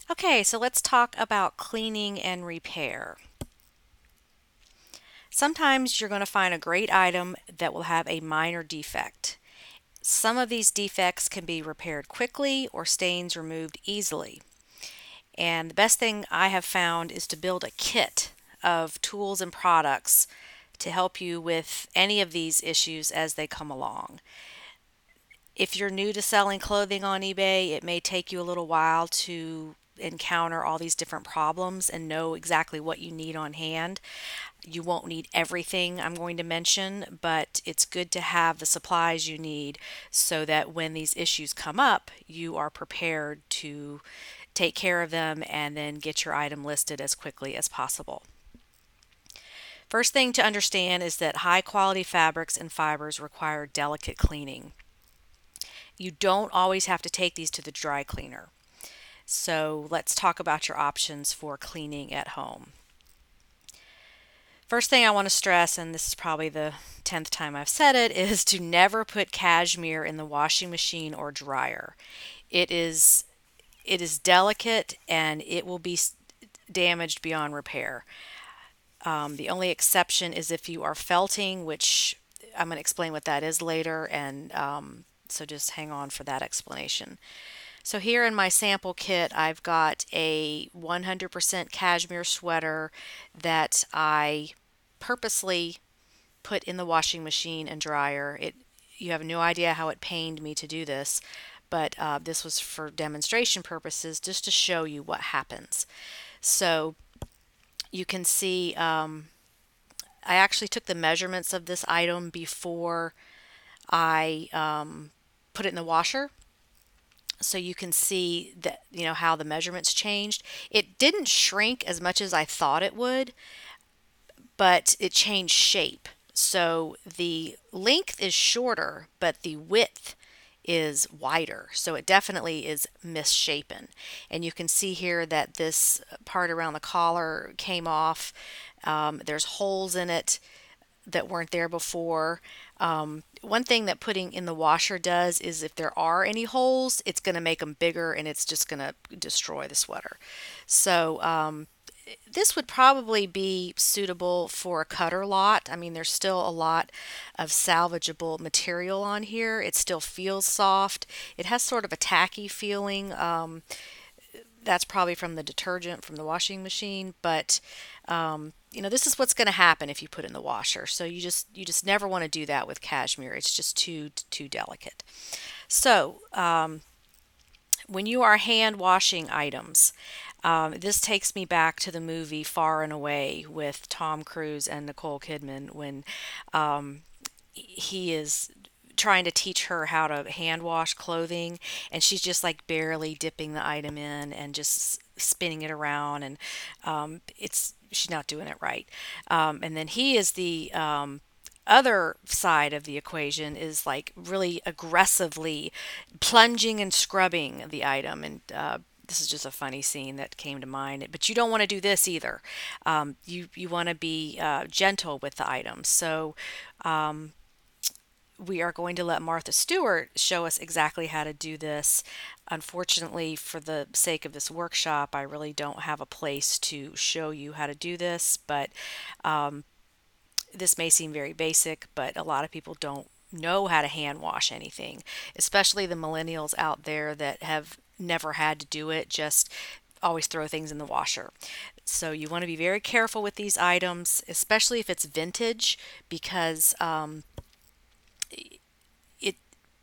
Okay, so let's talk about cleaning and repair. Sometimes you're going to find a great item that will have a minor defect. Some of these defects can be repaired quickly or stains removed easily. And the best thing I have found is to build a kit of tools and products to help you with any of these issues as they come along. If you're new to selling clothing on eBay, it may take you a little while to encounter all these different problems and know exactly what you need on hand. You won't need everything I'm going to mention, but it's good to have the supplies you need so that when these issues come up, you are prepared to take care of them and then get your item listed as quickly as possible. First thing to understand is that high quality fabrics and fibers require delicate cleaning. You don't always have to take these to the dry cleaner. So let's talk about your options for cleaning at home. First thing I want to stress, and this is probably the 10th time I've said it, is to never put cashmere in the washing machine or dryer. It is it is delicate and it will be damaged beyond repair. The only exception is if you are felting, which I'm going to explain what that is later, and so just hang on for that explanation. So here in my sample kit, I've got a 100% cashmere sweater that I purposely put in the washing machine and dryer. You have no idea how it pained me to do this, but this was for demonstration purposes, just to show you what happens. So you can see I actually took the measurements of this item before I put it in the washer, so you can see that how the measurements changed. It didn't shrink as much as I thought it would, but it changed shape. So the length is shorter, but the width is wider. So it definitely is misshapen. And you can see here that this part around the collar came off. There's holes in it that weren't there before. One thing that putting in the washer does is if there are any holes, it's going to make them bigger and it's just going to destroy the sweater. So this would probably be suitable for a cutter lot. I mean, there's still a lot of salvageable material on here. It still feels soft. It has sort of a tacky feeling. That's probably from the detergent from the washing machine, but this is what's going to happen if you put it in the washer. So you just never want to do that with cashmere. It's just too delicate. So when you are hand washing items, this takes me back to the movie Far and Away with Tom Cruise and Nicole Kidman when he is trying to teach her how to hand wash clothing, and she's just like barely dipping the item in and just spinning it around, and it's she's not doing it right. And then he is the other side of the equation is like really aggressively plunging and scrubbing the item, and this is just a funny scene that came to mind. But you don't want to do this either. You want to be gentle with the items. So we are going to let Martha Stewart show us exactly how to do this. Unfortunately, for the sake of this workshop, I really don't have a place to show you how to do this, but this may seem very basic, but a lot of people don't know how to hand wash anything, especially the millennials out there that have never had to do it, just always throw things in the washer. So you want to be very careful with these items, especially if it's vintage, because it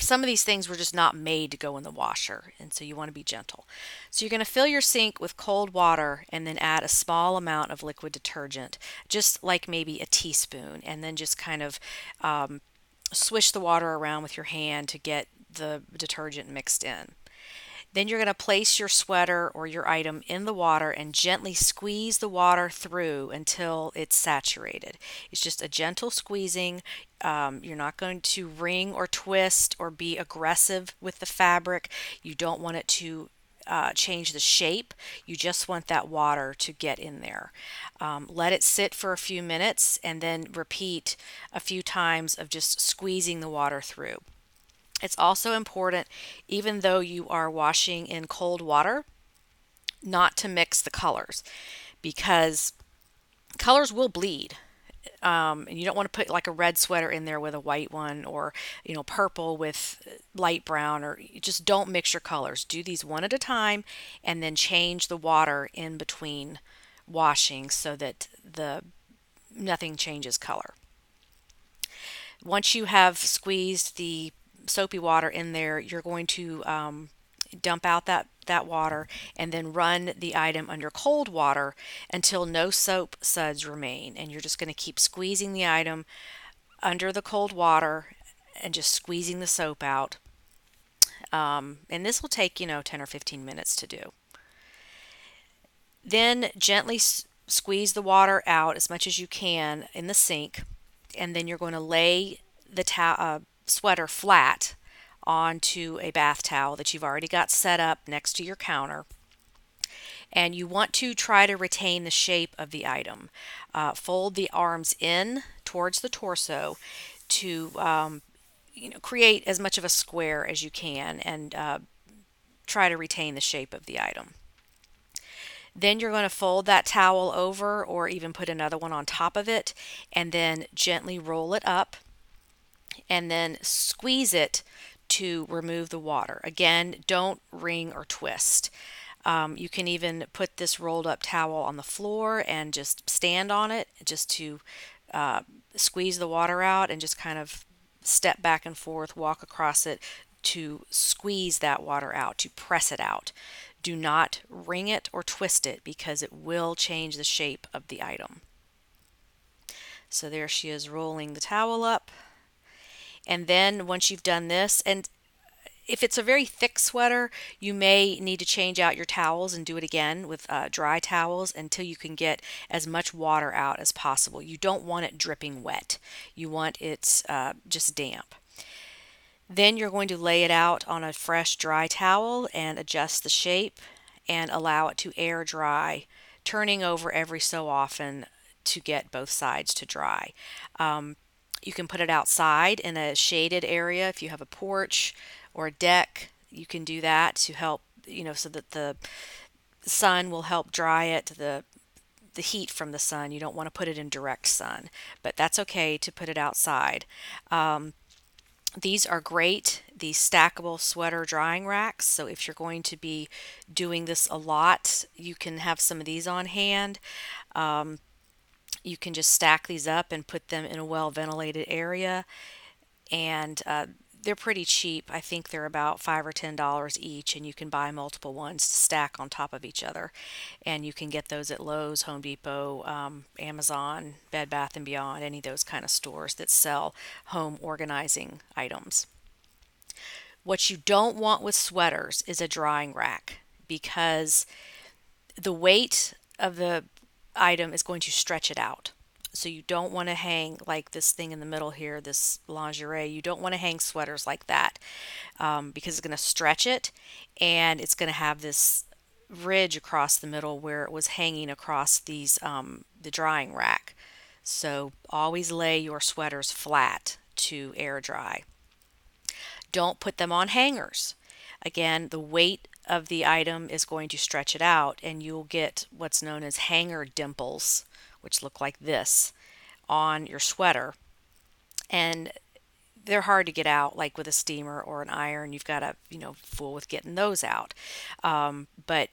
some of these things were just not made to go in the washer, and so you want to be gentle. So you're going to fill your sink with cold water and then add a small amount of liquid detergent, just like maybe a teaspoon, and then just kind of swish the water around with your hand to get the detergent mixed in. Then you're going to place your sweater or your item in the water and gently squeeze the water through until it's saturated. It's just a gentle squeezing. You're not going to wring or twist or be aggressive with the fabric. You don't want it to change the shape. You just want that water to get in there. Let it sit for a few minutes and then repeat a few times of just squeezing the water through. It's also important, even though you are washing in cold water, not to mix the colors because colors will bleed. And you don't want to put like a red sweater in there with a white one, or purple with light brown, or you just don't mix your colors. Do these one at a time and then change the water in between washing so that the nothing changes color. Once you have squeezed the soapy water in there, you're going to dump out that water and then run the item under cold water until no soap suds remain. And you're just going to keep squeezing the item under the cold water and just squeezing the soap out. And this will take, 10 or 15 minutes to do. Then gently squeeze the water out as much as you can in the sink, and then you're going to lay the sweater flat onto a bath towel that you've already got set up next to your counter. And you want to try to retain the shape of the item. Fold the arms in towards the torso to create as much of a square as you can, and try to retain the shape of the item. Then you're going to fold that towel over, or even put another one on top of it, and then gently roll it up and then squeeze it to remove the water. Again, don't wring or twist. You can even put this rolled up towel on the floor and just stand on it just to squeeze the water out, and just kind of step back and forth, walk across it to squeeze that water out, to press it out. Do not wring it or twist it because it will change the shape of the item. So there she is rolling the towel up. And then once you've done this, and if it's a very thick sweater, you may need to change out your towels and do it again with dry towels until you can get as much water out as possible. You don't want it dripping wet. You want it just damp. Then you're going to lay it out on a fresh dry towel and adjust the shape and allow it to air dry, turning over every so often to get both sides to dry. You can put it outside in a shaded area if you have a porch or a deck. You can do that to help, so that the sun will help dry it, the heat from the sun. You don't want to put it in direct sun, but that's okay to put it outside. These are great, these stackable sweater drying racks. So if you're going to be doing this a lot, you can have some of these on hand. You can just stack these up and put them in a well ventilated area, and they're pretty cheap. I think they're about $5 or $10 each, and you can buy multiple ones to stack on top of each other. And you can get those at Lowe's, Home Depot, Amazon, Bed Bath & Beyond, any of those kind of stores that sell home organizing items. What you don't want with sweaters is a drying rack, because the weight of the item is going to stretch it out. So you don't want to hang like this thing in the middle here, this lingerie. You don't want to hang sweaters like that, because it's going to stretch it, and it's going to have this ridge across the middle where it was hanging across these the drying rack. So always lay your sweaters flat to air dry. Don't put them on hangers. Again, the weight of the item is going to stretch it out, and you'll get what's known as hanger dimples, which look like this on your sweater. And they're hard to get out, like with a steamer or an iron. You've got to, fool with getting those out. But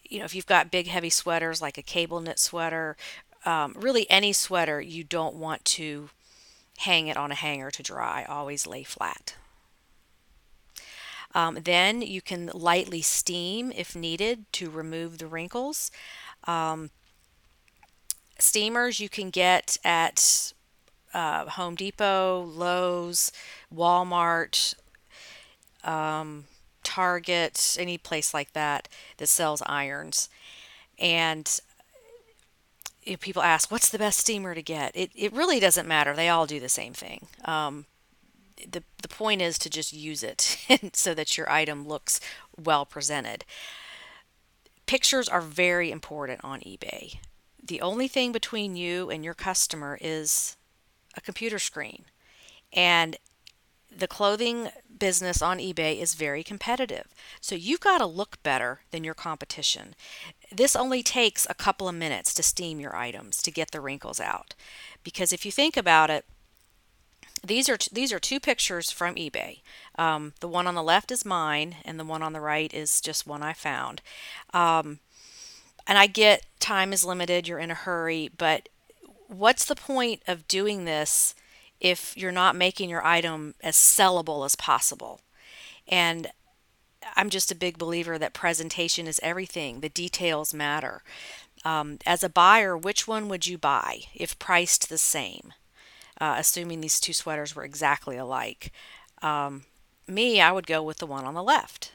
if you've got big, heavy sweaters like a cable knit sweater, really any sweater, you don't want to hang it on a hanger to dry. Always lay flat. Then you can lightly steam if needed to remove the wrinkles. Steamers you can get at Home Depot, Lowe's, Walmart, Target, any place like that that sells irons. And people ask, what's the best steamer to get? It really doesn't matter. They all do the same thing. The point is to just use it so that your item looks well presented. Pictures are very important on eBay. The only thing between you and your customer is a computer screen. And the clothing business on eBay is very competitive. So you've got to look better than your competition. This only takes a couple of minutes to steam your items to get the wrinkles out. Because if you think about it, these are two pictures from eBay. The one on the left is mine, and the one on the right is just one I found. Um, and I get time is limited, you're in a hurry, but what's the point of doing this if you're not making your item as sellable as possible? And I'm just a big believer that presentation is everything. The details matter. As a buyer, which one would you buy if priced the same? Assuming these two sweaters were exactly alike. Um, Me, I would go with the one on the left.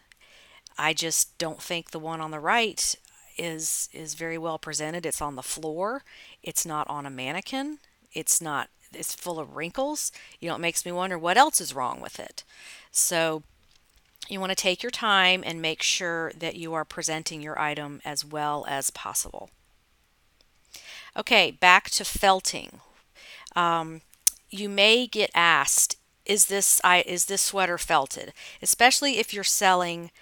I just don't think the one on the right is very well presented. It's on the floor. It's not on a mannequin. It's not. It's full of wrinkles. It makes me wonder what else is wrong with it. So you want to take your time and make sure that you are presenting your item as well as possible. Okay, back to felting. Um, you may get asked, is this sweater felted? Especially if you're selling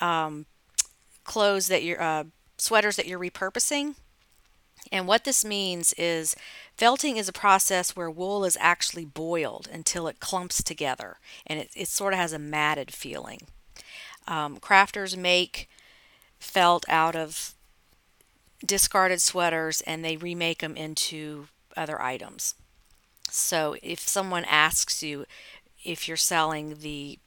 um, clothes that you're sweaters that you're repurposing. And what this means is felting is a process where wool is actually boiled until it clumps together and it sort of has a matted feeling. Crafters make felt out of discarded sweaters and they remake them into other items. So if someone asks you if you're selling the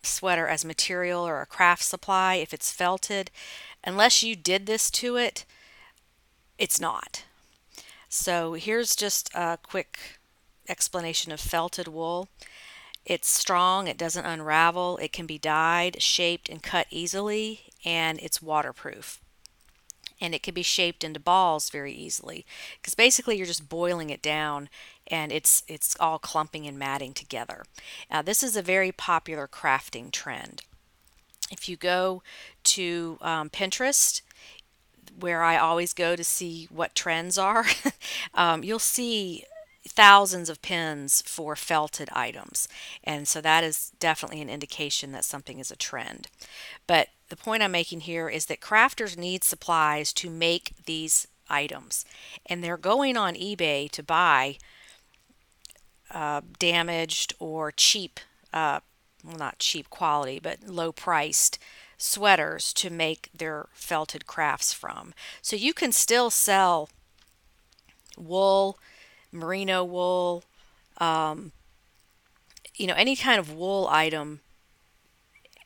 sweater as material or a craft supply, if it's felted, unless you did this to it, it's not. So here's just a quick explanation of felted wool. It's strong, it doesn't unravel, it can be dyed, shaped, and cut easily, and it's waterproof. And it can be shaped into balls very easily because basically you're just boiling it down and it's all clumping and matting together. This is a very popular crafting trend. If you go to Pinterest, where I always go to see what trends are, you'll see thousands of pins for felted items. And so that is definitely an indication that something is a trend. But the point I'm making here is that crafters need supplies to make these items. And they're going on eBay to buy damaged or cheap, well, not cheap quality, but low priced sweaters to make their felted crafts from. So you can still sell wool, merino wool, um, any kind of wool item,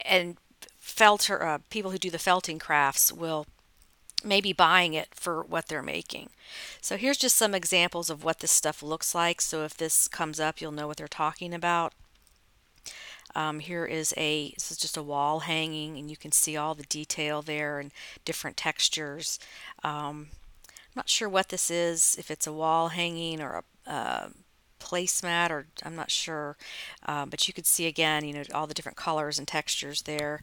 and felter people who do the felting crafts will maybe buying it for what they're making. So here's just some examples of what this stuff looks like. So if this comes up, you'll know what they're talking about. This is just a wall hanging, and you can see all the detail there and different textures. I'm not sure what this is, if it's a wall hanging or a placemat, or I'm not sure. But you could see again, all the different colors and textures there.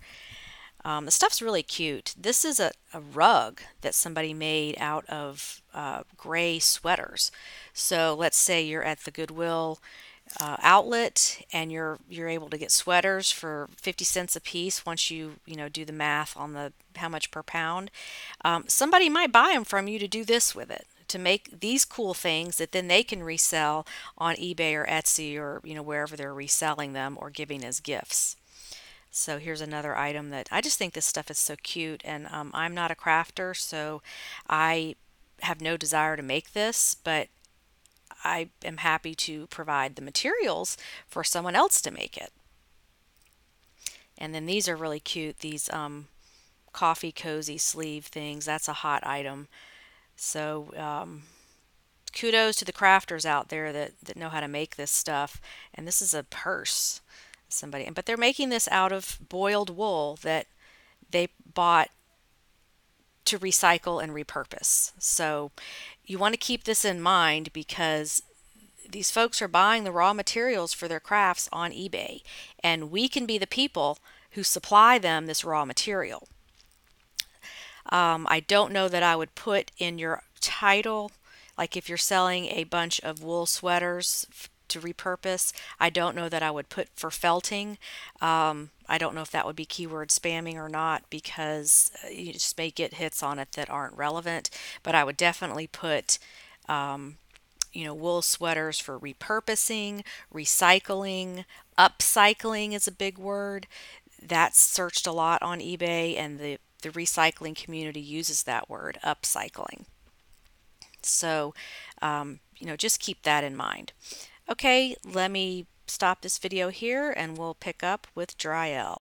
The stuff's really cute. This is a rug that somebody made out of gray sweaters. So let's say you're at the Goodwill outlet and you're able to get sweaters for 50 cents a piece once you do the math on the how much per pound. Somebody might buy them from you to do this with it, to make these cool things that then they can resell on eBay or Etsy or wherever they're reselling them or giving as gifts. So here's another item that I just think this stuff is so cute, and I'm not a crafter, so I have no desire to make this, but I am happy to provide the materials for someone else to make it. And then these are really cute, these coffee cozy sleeve things. That's a hot item. So kudos to the crafters out there that know how to make this stuff. And this is a purse. But they're making this out of boiled wool that they bought to recycle and repurpose. So you want to keep this in mind because these folks are buying the raw materials for their crafts on eBay, and we can be the people who supply them this raw material. I don't know that I would put in your title, like if you're selling a bunch of wool sweaters to repurpose. I don't know that I would put for felting. I don't know if that would be keyword spamming or not, because you just may get hits on it that aren't relevant. But I would definitely put wool sweaters for repurposing, recycling, upcycling is a big word. That's searched a lot on eBay, and the recycling community uses that word, upcycling. So, just keep that in mind. Okay, let me stop this video here and we'll pick up with dry L.